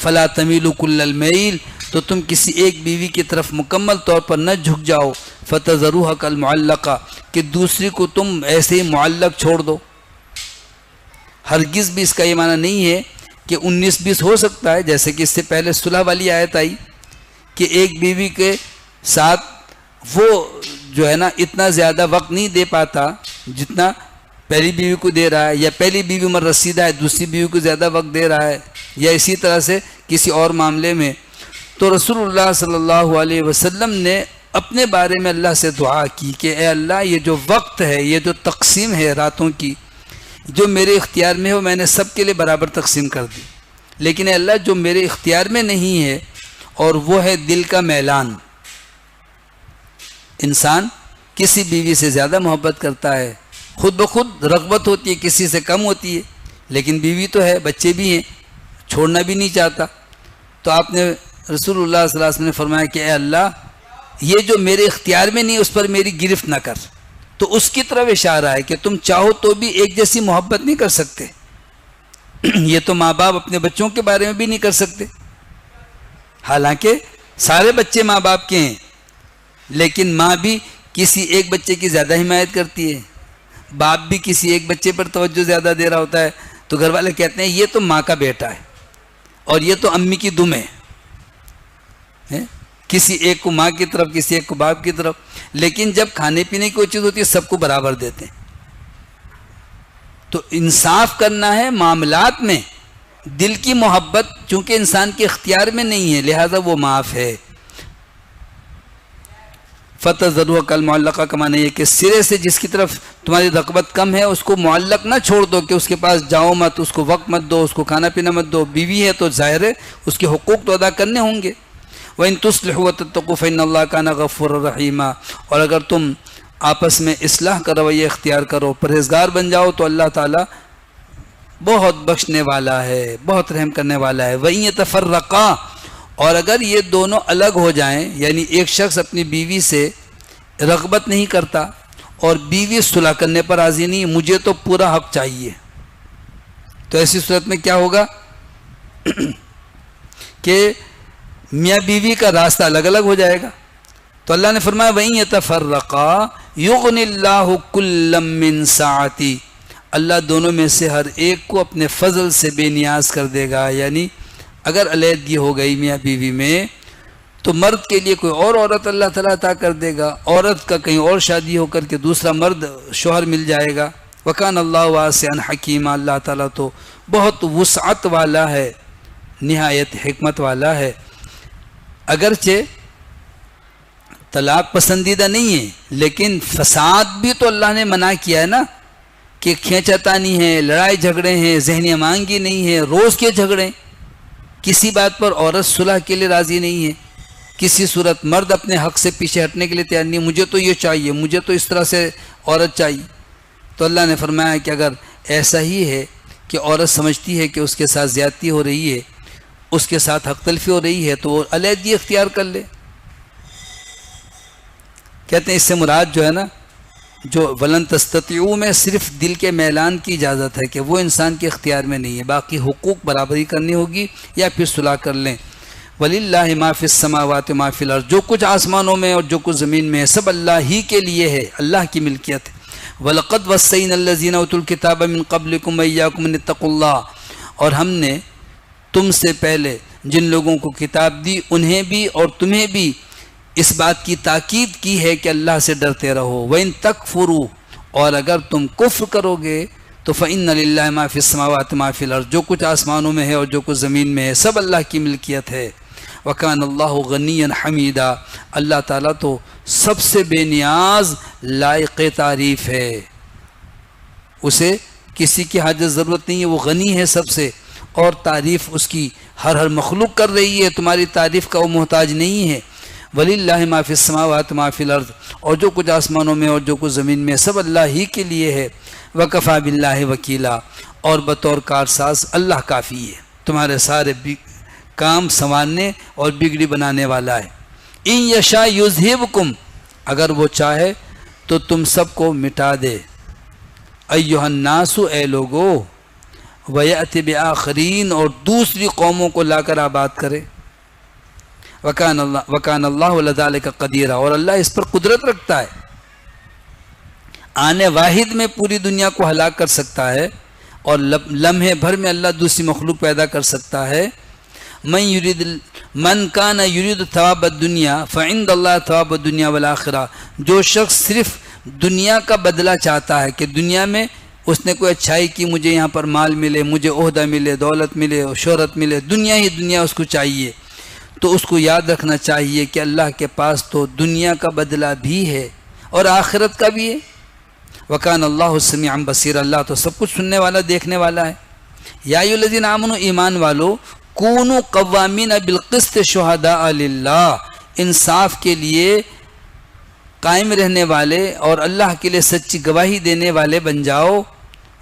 فَلَا تَمِيلُوا كُلَّ الْمَيْلِ، تو تم کسی ایک بیوی کی طرف مکمل طور پر نہ جھک جاؤ، فَتَذَرُوهَا كَالْمُعَلَّقَةِ، کہ دوسری کو تم ایسے ہی معلق چھوڑ دو۔ ہرگز بھی اس کا یہ معنی نہیں ہے کہ 19-20 ہو سکتا ہے، جیسے کہ اس سے پہلے صلح والی آیت آئی کہ ایک بیوی کے ساتھ وہ جو ہے نا اتنا زیادہ وقت نہیں دے پاتا جتنا پہلی بیوی کو دے رہا ہے، یا پہلی بیوی عمر رسیدہ ہے دوسری بیوی کو زیادہ وقت دے رہا ہے، یا اسی طرح سے کسی اور معاملے میں۔ تو رسول اللہ صلی اللہ علیہ وسلم نے اپنے بارے میں اللہ سے دعا کی کہ اے اللہ یہ جو وقت ہے، یہ جو تقسیم ہے راتوں کی جو میرے اختیار میں ہو میں نے سب کے لیے برابر تقسیم کر دی، لیکن اے اللہ جو میرے اختیار میں نہیں ہے اور وہ ہے دل کا میلان، انسان کسی بیوی سے زیادہ محبت کرتا ہے، خود بخود رغبت ہوتی ہے، کسی سے کم ہوتی ہے، لیکن بیوی تو ہے، بچے بھی ہیں، چھوڑنا بھی نہیں چاہتا۔ تو آپ نے رسول اللہ صلی اللہ علیہ وسلم نے فرمایا کہ اے اللہ یہ جو میرے اختیار میں نہیں اس پر میری گرفت نہ کر، تو اس کی طرف اشارہ ہے کہ تم چاہو تو بھی ایک جیسی محبت نہیں کر سکتے. یہ تو ماں باپ اپنے بچوں کے بارے میں بھی نہیں کر سکتے، حالانکہ سارے بچے ماں باپ کے ہیں، لیکن ماں بھی کسی ایک بچے کی زیادہ حمایت کرتی ہے، باپ بھی کسی ایک بچے پر توجہ زیادہ دے رہا ہوتا ہے، تو گھر والے کہتے ہیں یہ تو ماں کا بیٹا ہے اور یہ تو امی کی دم ہے، کسی ایک کو ماں کی طرف، کسی ایک کو باپ کی طرف. لیکن جب کھانے پینے کی کوئی چیز ہوتی ہے سب کو برابر دیتے ہیں. تو انصاف کرنا ہے معاملات میں. دل کی محبت چونکہ انسان کے اختیار میں نہیں ہے لہذا وہ معاف ہے. فتح ضرور کل معلقہ کا معنی یہ کہ سرے سے جس کی طرف تمہاری رغبت کم ہے اس کو معلق نہ چھوڑ دو کہ اس کے پاس جاؤ مت، اس کو وقت مت دو، اس کو کھانا پینا مت دو. بیوی ہے تو ظاہر ہے اس کے حقوق تو ادا کرنے ہوں گے. وَإِن تُصْلِحُوا وَتَتَّقُوا فَإِنَّ اللَّهَ كَانَ غَفُورًا رَحِيمًا. اور اگر تم آپس میں اصلاح کا رویہ اختیار کرو، پرہیزگار بن جاؤ، تو اللہ تعالیٰ بہت بخشنے والا ہے، بہت رحم کرنے والا ہے. وَإِن يَتَفَرَّقَا. اور اگر یہ دونوں الگ ہو جائیں، یعنی ایک شخص اپنی بیوی سے رغبت نہیں کرتا اور بیوی صلح کرنے پر راضی نہیں، مجھے تو پورا حق چاہیے، تو ایسی صورت میں کیا ہوگا کہ میاں بیوی کا راستہ الگ الگ ہو جائے گا. تو اللہ نے فرمایا وَإِن يَتَفَرَّقَا يُغْنِ اللَّهُ كُلًّا مِّن سَعَتِهِ. اللہ دونوں میں سے ہر ایک کو اپنے فضل سے بے نیاز کر دے گا. یعنی اگر علیحدگی ہو گئی میاں بیوی میں تو مرد کے لیے کوئی اور عورت اللہ تعالیٰ عطا کر دے گا، عورت کا کہیں اور شادی ہو کر کے دوسرا مرد شوہر مل جائے گا. وَكَانَ اللَّهُ وَاسِعًا حَكِيمًا. اللہ تعالیٰ تو بہت وسعت والا ہے، نہایت حکمت والا ہے. اگرچہ طلاق پسندیدہ نہیں ہے لیکن فساد بھی تو اللہ نے منع کیا ہے نا، کہ کھینچتانی ہے، لڑائی جھگڑے ہیں، ذہنی امانگی نہیں ہے، روز کے جھگڑے. کسی بات پر عورت صلح کے لیے راضی نہیں ہے، کسی صورت مرد اپنے حق سے پیچھے ہٹنے کے لیے تیار نہیں، مجھے تو یہ چاہیے، مجھے تو اس طرح سے عورت چاہیے. تو اللہ نے فرمایا کہ اگر ایسا ہی ہے کہ عورت سمجھتی ہے کہ اس کے ساتھ زیادتی ہو رہی ہے، اس کے ساتھ حق تلفی ہو رہی ہے، تو وہ علیحدگی اختیار کر لے. کہتے ہیں اس سے مراد جو ہے نا، جو ولن تستطیعوا میں صرف دل کے میلان کی اجازت ہے کہ وہ انسان کے اختیار میں نہیں ہے، باقی حقوق برابری کرنی ہوگی یا پھر صلح کر لیں. وَلِلَّهِ مَا فِي السَّمَاوَاتِ وَمَا فِي الْأَرْضِ. جو کچھ آسمانوں میں اور جو کچھ زمین میں ہے سب اللہ ہی کے لیے ہے، اللہ کی ملکیت ہے. وَلَقَدْ وَصَّيْنَا الَّذِينَ أُوتُوا الْكِتَابَ مِن قَبْلِكُمْ وَإِيَّاكُمْ أَنِ اتَّقُوا اللَّهَ. اور ہم نے تم سے پہلے جن لوگوں کو کتاب دی انہیں بھی اور تمہیں بھی اس بات کی تاکید کی ہے کہ اللہ سے ڈرتے رہو. وَإِن تَكْفُرُوا. اور اگر تم کفر کرو گے تو فَإِنَّ لِلَّهِ مَا فِي السَّمَاوَاتِ مَا فِي الْأَرْضِ. جو کچھ آسمانوں میں ہے اور جو کچھ زمین میں ہے سب اللہ کی ملکیت ہے. وَكَانَ اللَّهُ غَنِيًّا حَمِيدًا. اللہ تعالیٰ تو سب سے بے نیاز لائق تعریف ہے، اسے کسی کی حاجت ضرورت نہیں ہے، وہ غنی ہے سب سے، اور تعریف اس کی ہر مخلوق کر رہی ہے، تمہاری تعریف کا وہ محتاج نہیں ہے. وَلِلَّهِ مَا فِي السَّمَاوَاتِ مَا فِي الْأَرْضِ. اور جو کچھ آسمانوں میں اور جو کچھ زمین میں سب اللہ ہی کے لیے ہے. وَكَفَى بِاللَّهِ وَكِيلًا. اور بطور کارساز اللہ کافی ہے، تمہارے سارے کام سنوارنے اور بگڑی بنانے والا ہے. اِن یشاء یذہبکم. اگر وہ چاہے تو تم سب کو مٹا دے. ایھا الناس. اے لوگو. وَيَأْتِ بِآخَرِينَ. اور دوسری قوموں کو لا کر آباد کرے. وَكَانَ اللَّهُ لَذَلِكَ قَدِيرًا. اور اللہ اس پر قدرت رکھتا ہے، آنے واحد میں پوری دنیا کو ہلاک کر سکتا ہے اور لمحے بھر میں اللہ دوسری مخلوق پیدا کر سکتا ہے. من کان یرید ثواب الدنیا فعند اللہ ثواب الدنیا والآخرہ. جو شخص صرف دنیا کا بدلہ چاہتا ہے کہ دنیا میں اس نے کوئی اچھائی کی، مجھے یہاں پر مال ملے، مجھے عہدہ ملے، دولت ملے، شہرت ملے، دنیا ہی دنیا اس کو چاہیے، تو اس کو یاد رکھنا چاہیے کہ اللہ کے پاس تو دنیا کا بدلہ بھی ہے اور آخرت کا بھی ہے. وَكَانَ اللَّهُ سَمِيعًا بَصِيرًا. اللہ تو سب کچھ سننے والا، دیکھنے والا ہے. یا ایھا الذین آمنوا. ایمان والو. کونوا قوامین بالقسط شہداء للہ. انصاف کے لیے قائم رہنے والے اور اللہ کے لیے سچی گواہی دینے والے بن جاؤ.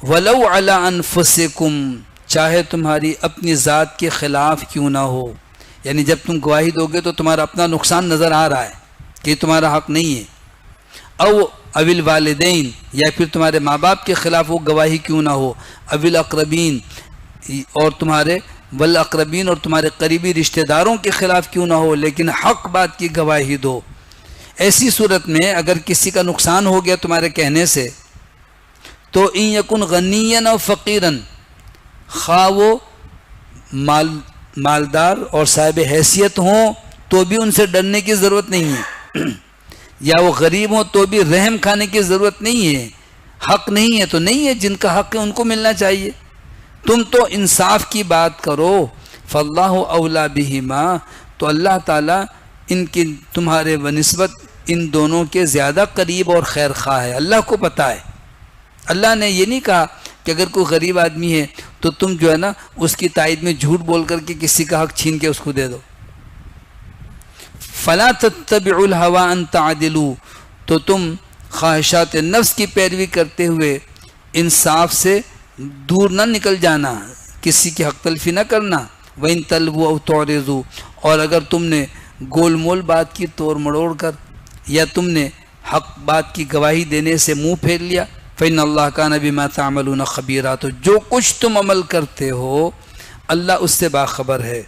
وَلَوْ عَلَىٰ أَنفُسِكُمْ. چاہے تمہاری اپنی ذات کے خلاف کیوں نہ ہو. یعنی جب تم گواہی دو گے تو تمہارا اپنا نقصان نظر آ رہا ہے کہ تمہارا حق نہیں ہے. او اول والدین، یا پھر تمہارے ماں باپ کے خلاف وہ گواہی کیوں نہ ہو، اول اقربین، اور تمہارے والاقربین، اور تمہارے قریبی رشتہ داروں کے خلاف کیوں نہ ہو، لیکن حق بات کی گواہی دو۔ ایسی صورت میں اگر کسی کا نقصان ہو گیا تمہارے کہنے سے تو ان یکن غنیًا او فقیراً، خواہ وہ مالدار اور صاحب حیثیت ہوں تو بھی ان سے ڈرنے کی ضرورت نہیں ہے، یا وہ غریب ہوں تو بھی رحم کھانے کی ضرورت نہیں ہے، حق نہیں ہے تو نہیں ہے، جن کا حق ہے ان کو ملنا چاہیے۔ تم تو انصاف کی بات کرو، فاللہ اولا بہما، تو اللہ تعالیٰ ان کی تمہارے بنسبت ان دونوں کے زیادہ قریب اور خیر خواہ ہے، اللہ کو پتہ ہے۔ اللہ نے یہ نہیں کہا کہ اگر کوئی غریب آدمی ہے تو تم جو ہے نا اس کی تائید میں جھوٹ بول کر کے کسی کا حق چھین کے اس کو دے دو۔ فلا تتبعوا الهوى ان تعدلوا، تو تم خواہشات نفس کی پیروی کرتے ہوئے انصاف سے دور نہ نکل جانا، کسی کی حق تلفی نہ کرنا۔ وَإِن تَلْوُوا أَوْ تُعْرِضُوا، اور اگر تم نے گول مول بات کی توڑ مڑوڑ کر، یا تم نے حق بات کی گواہی دینے سے منہ پھیر لیا، فَإِنَّ اللَّهَ كَانَ بِمَا تَعْمَلُونَ خَبِيرًا، تو جو کچھ تم عمل کرتے ہو اللہ اس سے باخبر ہے۔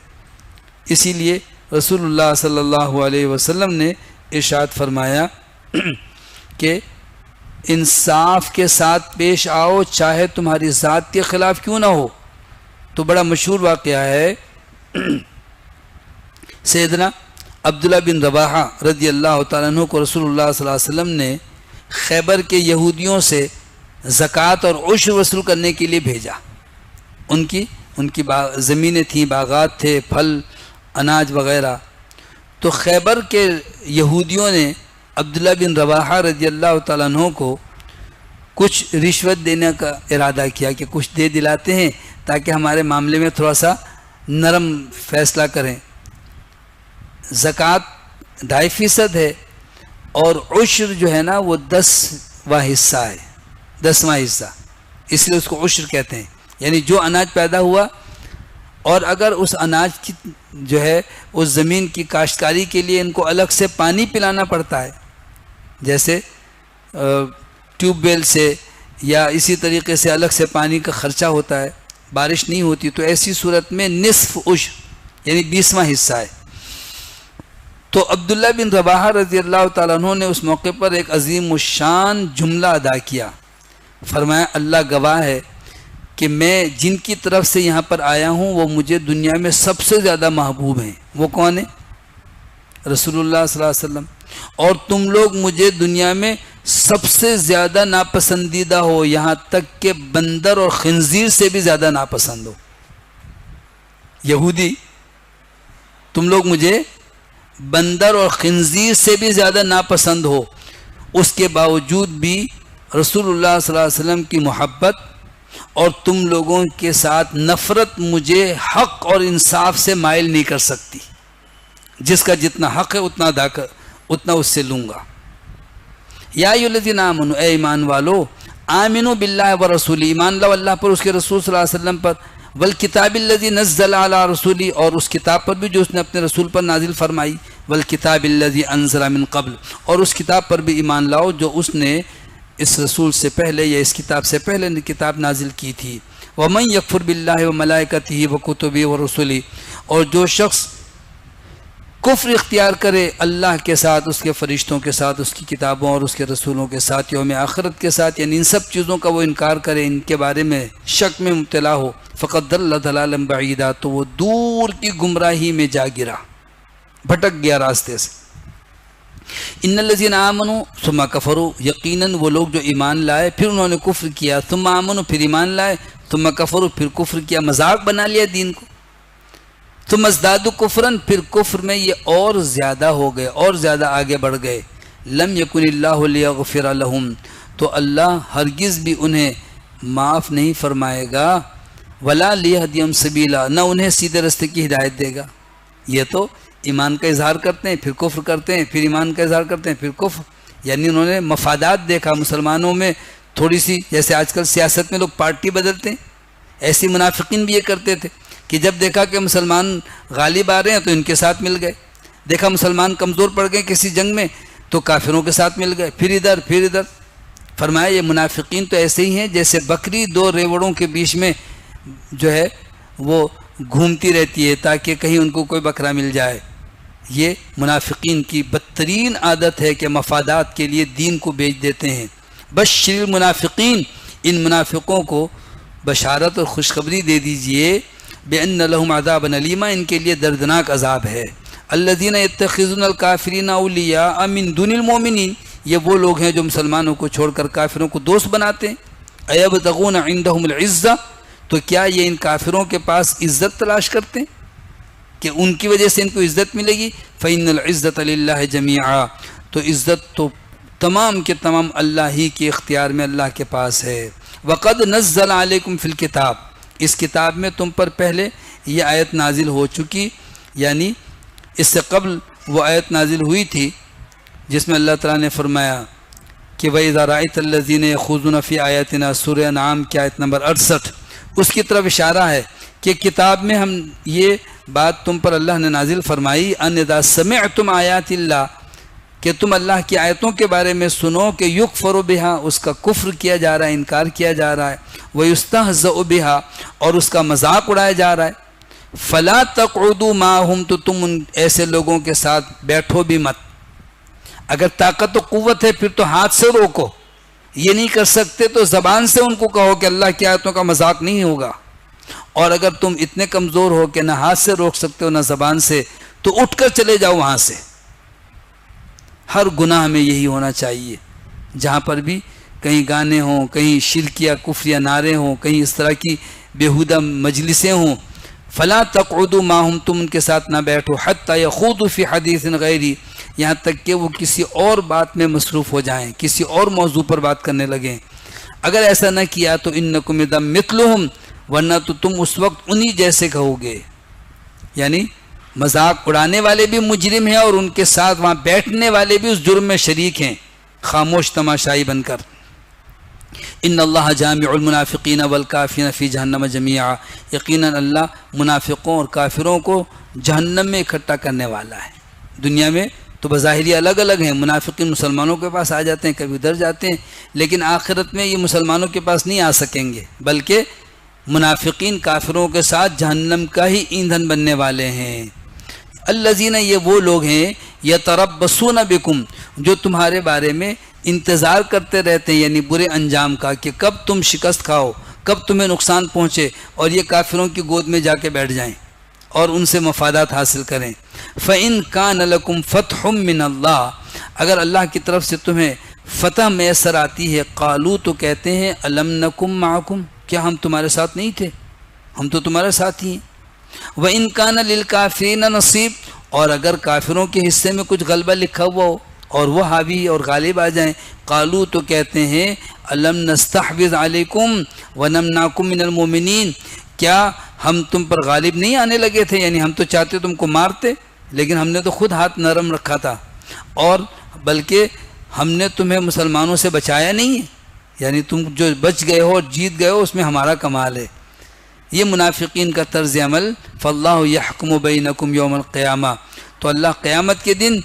اسی لیے رسول اللہ صلی اللہ علیہ وسلم نے ارشاد فرمایا کہ انصاف کے ساتھ پیش آؤ چاہے تمہاری ذات کے خلاف کیوں نہ ہو۔ تو بڑا مشہور واقعہ ہے، سیدنا عبداللہ بن رواحہ رضی اللہ تعالیٰ عنہ کو رسول اللہ صلی اللہ علیہ وسلم نے خیبر کے یہودیوں سے زکوٰۃ اور عشر وصول کرنے کے لیے بھیجا۔ ان کی زمینیں تھیں، باغات تھے، پھل اناج وغیرہ۔ تو خیبر کے یہودیوں نے عبداللہ بن رواحہ رضی اللہ تعالیٰ عنہ کو کچھ رشوت دینے کا ارادہ کیا کہ کچھ دے دلاتے ہیں تاکہ ہمارے معاملے میں تھوڑا سا نرم فیصلہ کریں۔ زکوٰۃ 2.5% ہے اور عشر جو ہے نا وہ 10واں حصہ ہے، 10واں حصہ، اس لیے اس کو عشر کہتے ہیں۔ یعنی جو اناج پیدا ہوا، اور اگر اس اناج کی جو ہے اس زمین کی کاشتکاری کے لیے ان کو الگ سے پانی پلانا پڑتا ہے، جیسے ٹیوب ویل سے یا اسی طریقے سے الگ سے پانی کا خرچہ ہوتا ہے، بارش نہیں ہوتی، تو ایسی صورت میں نصف عشر یعنی 20واں حصہ ہے۔ تو عبداللہ بن رواحہ رضی اللہ تعالیٰ عنہ نے اس موقع پر ایک عظیم الشان جملہ ادا کیا، فرمایا اللہ گواہ ہے کہ میں جن کی طرف سے یہاں پر آیا ہوں وہ مجھے دنیا میں سب سے زیادہ محبوب ہیں۔ وہ کون ہے؟ رسول اللہ صلی اللہ علیہ وسلم۔ اور تم لوگ مجھے دنیا میں سب سے زیادہ ناپسندیدہ ہو، یہاں تک کہ بندر اور خنزیر سے بھی زیادہ ناپسند ہو۔ یہودی، تم لوگ مجھے بندر اور خنزیر سے بھی زیادہ ناپسند ہو، اس کے باوجود بھی رسول اللہ صلی اللہ علیہ وسلم کی محبت اور تم لوگوں کے ساتھ نفرت مجھے حق اور انصاف سے مائل نہیں کر سکتی۔ جس کا جتنا حق ہے اتنا اس سے لوں گا۔ یا ایھا الذین آمنوا، اے ایمان والو، آمنوا باللہ ورسولہ، ایمان لاؤ اللہ پر، اس کے رسول صلی اللہ علیہ وسلم پر، والکتاب الذی نزل علی رسولہ، اور اس کتاب پر بھی جو اس نے اپنے رسول پر نازل فرمائی، والکتاب الذی انزل من قبل، اور اس کتاب پر بھی ایمان لاؤ جو اس نے اس رسول سے پہلے یا اس کتاب سے پہلے کتاب نازل کی تھی۔ وَمَن يَكْفُرْ بِاللَّهِ وَمَلَائِكَتِهِ وَكُتُبِهِ وَرُسُلِهِ، اور جو شخص کفر اختیار کرے اللہ کے ساتھ، اس کے فرشتوں کے ساتھ، اس کی کتابوں اور اس کے رسولوں کے ساتھ، یوم آخرت کے ساتھ، یعنی ان سب چیزوں کا وہ انکار کرے، ان کے بارے میں شک میں مبتلا ہو، فقد ضل ضلالا بعیدا، تو وہ دور کی گمراہی میں جا گرا، بھٹک گیا راستے سے۔ ان الذین آمنوا ثم کفروا، یقیناً وہ لوگ جو ایمان لائے پھر انہوں نے کفر کیا، ثم آمنوا پھر ایمان لائے، ثم کفروا پھر کفر کیا، مذاق بنا لیا دین کو، ثم ازدادوا کفرا پھر کفر میں یہ اور زیادہ ہو گئے اور زیادہ آگے بڑھ گئے۔ لم یکن اللہ لیغفر لہم، تو اللہ ہرگز بھی انہیں معاف نہیں فرمائے گا، ولا لیہدیہم سبیلا، نہ انہیں سیدھے راستے کی ہدایت دے گا۔ یہ تو ایمان کا اظہار کرتے ہیں پھر کفر کرتے ہیں، پھر ایمان کا اظہار کرتے ہیں پھر کفر، یعنی انہوں نے مفادات دیکھا مسلمانوں میں تھوڑی سی، جیسے آج کل سیاست میں لوگ پارٹی بدلتے ہیں، ایسی منافقین بھی یہ کرتے تھے کہ جب دیکھا کہ مسلمان غالب آ رہے ہیں تو ان کے ساتھ مل گئے، دیکھا مسلمان کمزور پڑ گئے کسی جنگ میں تو کافروں کے ساتھ مل گئے، پھر ادھر پھر ادھر۔ فرمایا یہ منافقین تو ایسے ہی ہیں جیسے بکری دو ریوڑوں کے بیچ میں جو ہے وہ گھومتی رہتی ہے تاکہ کہیں ان کو کوئی بکرا مل جائے۔ یہ منافقین کی بدترین عادت ہے کہ مفادات کے لیے دین کو بیچ دیتے ہیں۔ بشر المنافقین، ان منافقوں کو بشارت اور خوشخبری دے دیجئے، بأن لهم عذابا علیما، ان کے لیے دردناک عذاب ہے۔ الذین یتخذون الکافرین اولیاء من دون المؤمنین، یہ وہ لوگ ہیں جو مسلمانوں کو چھوڑ کر کافروں کو دوست بناتے ہیں۔ ایبتغون عندهم العزہ، تو کیا یہ ان کافروں کے پاس عزت تلاش کرتے ہیں کہ ان کی وجہ سے ان کو عزت ملے گی؟ فإن العزة للہ جمیعا، تو عزت تو تمام کے تمام اللہ ہی کے اختیار میں، اللہ کے پاس ہے۔ وقد نزل علیکم فی الکتاب، اس کتاب میں تم پر پہلے یہ آیت نازل ہو چکی، یعنی اس سے قبل وہ آیت نازل ہوئی تھی جس میں اللہ تعالیٰ نے فرمایا کہ وَإِذَا رَأَيْتَ الَّذِينَ يَخُوضُونَ فِي آيَاتِنَا، سورہ انعام کی آیت نمبر 68، اس کی طرف اشارہ ہے کہ کتاب میں ہم یہ بات تم پر اللہ نے نازل فرمائی، ان اذا سمعتم آیات اللہ، کہ تم اللہ کی آیتوں کے بارے میں سنو کہ یکفر بہا، اس کا کفر کیا جا رہا ہے، انکار کیا جا رہا ہے، ویستہزأ بہا، اور اس کا مذاق اڑایا جا رہا ہے، فلا تقعدوا معهم، تو تم ان ایسے لوگوں کے ساتھ بیٹھو بھی مت۔ اگر طاقت و قوت ہے پھر تو ہاتھ سے روکو، یہ نہیں کر سکتے تو زبان سے ان کو کہو کہ اللہ کی آیتوں کا مذاق نہیں ہوگا، اور اگر تم اتنے کمزور ہو کہ نہ ہاتھ سے روک سکتے ہو نہ زبان سے، تو اٹھ کر چلے جاؤ وہاں سے۔ ہر گناہ میں یہی ہونا چاہیے، جہاں پر بھی کہیں گانے ہوں، کہیں شرکیہ کفریہ نعرے ہوں، کہیں اس طرح کی بیہودہ مجلسیں ہوں، فلا تقعدوا معهم، تم ان کے ساتھ نہ بیٹھو، حتی یخوضوا فی حدیث غیری، یہاں تک کہ وہ کسی اور بات میں مصروف ہو جائیں، کسی اور موضوع پر بات کرنے لگیں۔ اگر ایسا نہ کیا تو انکم اذا مثلہم، ورنہ تو تم اس وقت انہی جیسے کہو گے، یعنی مذاق اڑانے والے بھی مجرم ہیں اور ان کے ساتھ وہاں بیٹھنے والے بھی اس جرم میں شریک ہیں، خاموش تماشائی بن کر۔ ان اللہ جامع المنافقین والکافرین فی جہنم جمیعا، یقیناً اللہ منافقوں اور کافروں کو جہنم میں اکٹھا کرنے والا ہے۔ دنیا میں تو بظاہر یہ الگ الگ ہیں، منافقین مسلمانوں کے پاس آ جاتے ہیں، کبھی ادھر جاتے ہیں، لیکن آخرت میں یہ مسلمانوں کے پاس نہیں آ سکیں گے، بلکہ منافقین کافروں کے ساتھ جہنم کا ہی ایندھن بننے والے ہیں۔ الذین، یہ وہ لوگ ہیں، یتربصون بکم، جو تمہارے بارے میں انتظار کرتے رہتے ہیں، یعنی برے انجام کا، کہ کب تم شکست کھاؤ، کب تمہیں نقصان پہنچے اور یہ کافروں کی گود میں جا کے بیٹھ جائیں اور ان سے مفادات حاصل کریں۔ فَإِن كَانَ لَكُمْ فَتْحٌ مِّنَ اللَّهِ، اگر اللہ کی طرف سے تمہیں فتح میسر آتی ہے، قالوا، تو کہتے ہیں، أَلَمْ نَكُمْ مَعَكُمْ، کیا ہم تمہارے ساتھ نہیں تھے؟ ہم تو تمہارے ساتھ ہی ہیں۔ وَإِن كَانَ لِلْكَافِرِينَ نَصِيب، اور اگر کافروں کے حصے میں کچھ غلبہ لکھا ہوا ہو اور وہ حاوی اور غالب آ جائیں، قالوا، تو کہتے ہیں، أَلَمْ نَسْتَحْوِذْ عَلَيْكُمْ وَنَمْنَعْكُمْ مِنَ الْمُؤْمِنِينَ، کیا ہم تم پر غالب نہیں آنے لگے تھے؟ یعنی ہم تو چاہتے تم کو مارتے، لیکن ہم نے تو خود ہاتھ نرم رکھا تھا، اور بلکہ ہم نے تمہیں مسلمانوں سے بچایا نہیں ہے، یعنی تم جو بچ گئے ہو اور جیت گئے ہو اس میں ہمارا کمال ہے۔ یہ منافقین کا طرز عمل۔ فاللہ یحکم بینکم یوم القیامہ، تو اللہ قیامت کے دن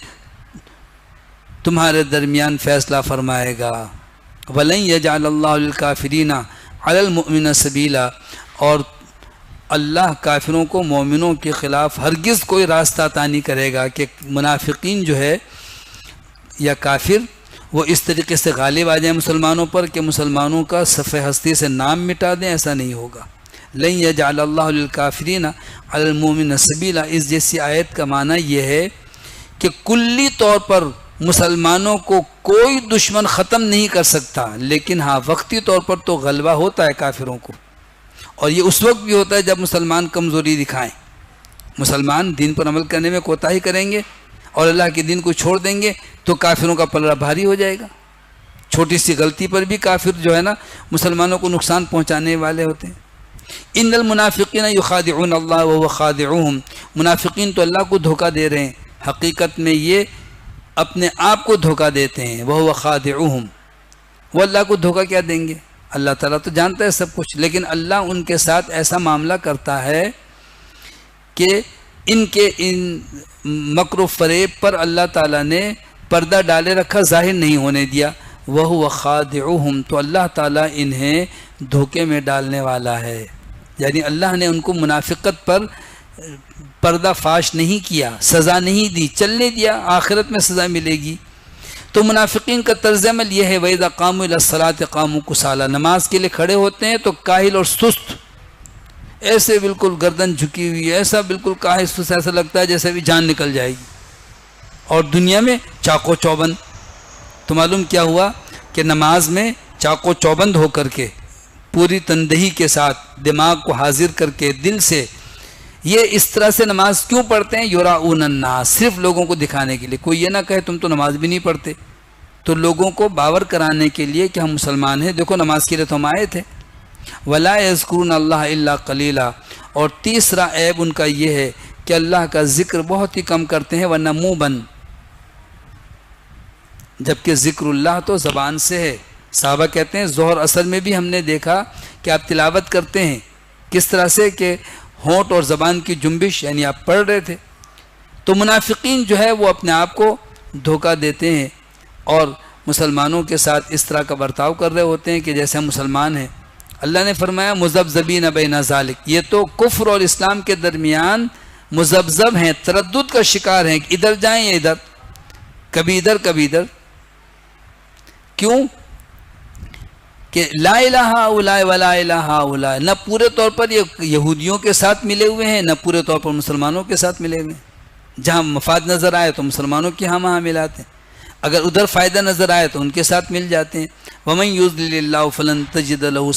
تمہارے درمیان فیصلہ فرمائے گا۔ وَلَن يَجْعَلَ اللَّهُ لِلْكَافِرِينَ عَلَى الْمُؤْمِنِينَ سَبِيلًا، اور اللہ کافروں کو مومنوں کے خلاف ہرگز کوئی راستہ عطا نہیں کرے گا کہ منافقین جو ہے یا کافر وہ اس طریقے سے غالب آ جائیں مسلمانوں پر کہ مسلمانوں کا صفحہ ہستی سے نام مٹا دیں، ایسا نہیں ہوگا۔ لن یجعل اللہ للکافرین علی المؤمنین سبیلا، اس جیسی آیت کا معنی یہ ہے کہ کلی طور پر مسلمانوں کو کوئی دشمن ختم نہیں کر سکتا، لیکن ہاں وقتی طور پر تو غلبہ ہوتا ہے کافروں کو، اور یہ اس وقت بھی ہوتا ہے جب مسلمان کمزوری دکھائیں۔ مسلمان دین پر عمل کرنے میں کوتاہی کریں گے اور اللہ کے دین کو چھوڑ دیں گے تو کافروں کا پلڑا بھاری ہو جائے گا۔ چھوٹی سی غلطی پر بھی کافر جو ہے نا مسلمانوں کو نقصان پہنچانے والے ہوتے ہیں۔ ان المنافقین یخادعون اللہ وهو خادعهم، منافقین تو اللہ کو دھوکہ دے رہے ہیں، حقیقت میں یہ اپنے آپ کو دھوکہ دیتے ہیں۔ وهو خادعهم، وہ اللہ کو دھوکہ کیا دیں گے؟ اللہ تعالیٰ تو جانتا ہے سب کچھ، لیکن اللہ ان کے ساتھ ایسا معاملہ کرتا ہے کہ ان کے ان مکر و فریب پر اللہ تعالیٰ نے پردہ ڈالے رکھا، ظاہر نہیں ہونے دیا. وَهُوَ خَادِعُهُمْ، تو اللہ تعالیٰ انہیں دھوکے میں ڈالنے والا ہے. یعنی اللہ نے ان کو منافقت پر پردہ فاش نہیں کیا، سزا نہیں دی، چلنے دیا، آخرت میں سزا ملے گی. تو منافقین کا طرز عمل یہ ہے وَإِذَا قَامُوا إِلَى الصَّلَاةِ قَامُوا كُسَالَىٰ، نماز کے لیے کھڑے ہوتے ہیں تو کاہل اور سست، ایسے بالکل گردن جھکی ہوئی، ایسا بالکل کاہل سست، ایسا لگتا ہے جیسے بھی جان نکل جائے گی. اور دنیا میں چاقو چوبند. تو معلوم کیا ہوا کہ نماز میں چاقو چوبند ہو کر کے، پوری تندہی کے ساتھ، دماغ کو حاضر کر کے، دل سے، یہ اس طرح سے نماز کیوں پڑھتے ہیں؟ یراؤن الناس، صرف لوگوں کو دکھانے کے لیے. کوئی یہ نہ کہے تم تو نماز بھی نہیں پڑھتے، تو لوگوں کو باور کرانے کے لیے کہ ہم مسلمان ہیں، دیکھو نماز کے لیے تو ہم آئے تھے. ولا یذکرون اللہ الا قلیلا، اور تیسرا عیب ان کا یہ ہے کہ اللہ کا ذکر بہت ہی کم کرتے ہیں، ورنہ منہ بند. جبکہ ذکر اللہ تو زبان سے ہے. صحابہ کہتے ہیں ظہر اثر میں بھی ہم نے دیکھا کہ آپ تلاوت کرتے ہیں، کس طرح سے کہ ہونٹ اور زبان کی جنبش، یعنی آپ پڑھ رہے تھے. تو منافقین جو ہے وہ اپنے آپ کو دھوکہ دیتے ہیں اور مسلمانوں کے ساتھ اس طرح کا برتاؤ کر رہے ہوتے ہیں کہ جیسے ہم مسلمان ہیں. اللہ نے فرمایا مذبذبین بین ذالک، یہ تو کفر اور اسلام کے درمیان مذبذب ہیں، تردد کا شکار ہیں کہ ادھر جائیں یا ادھر، کبھی ادھر کبھی ادھر. کیوں کہ لا الہ الا ولا الہ الا، نہ پورے طور پر یہ یہودیوں کے ساتھ ملے ہوئے ہیں، نہ پورے طور پر مسلمانوں کے ساتھ ملے ہوئے ہیں. جہاں مفاد نظر آئے تو مسلمانوں کی ہم وہاں ملاتے ہیں، اگر ادھر فائدہ نظر آئے تو ان کے ساتھ مل جاتے ہیں. وَمَن يُضْلِلِ اللَّهُ فَلَن تَجِدَ لَهُ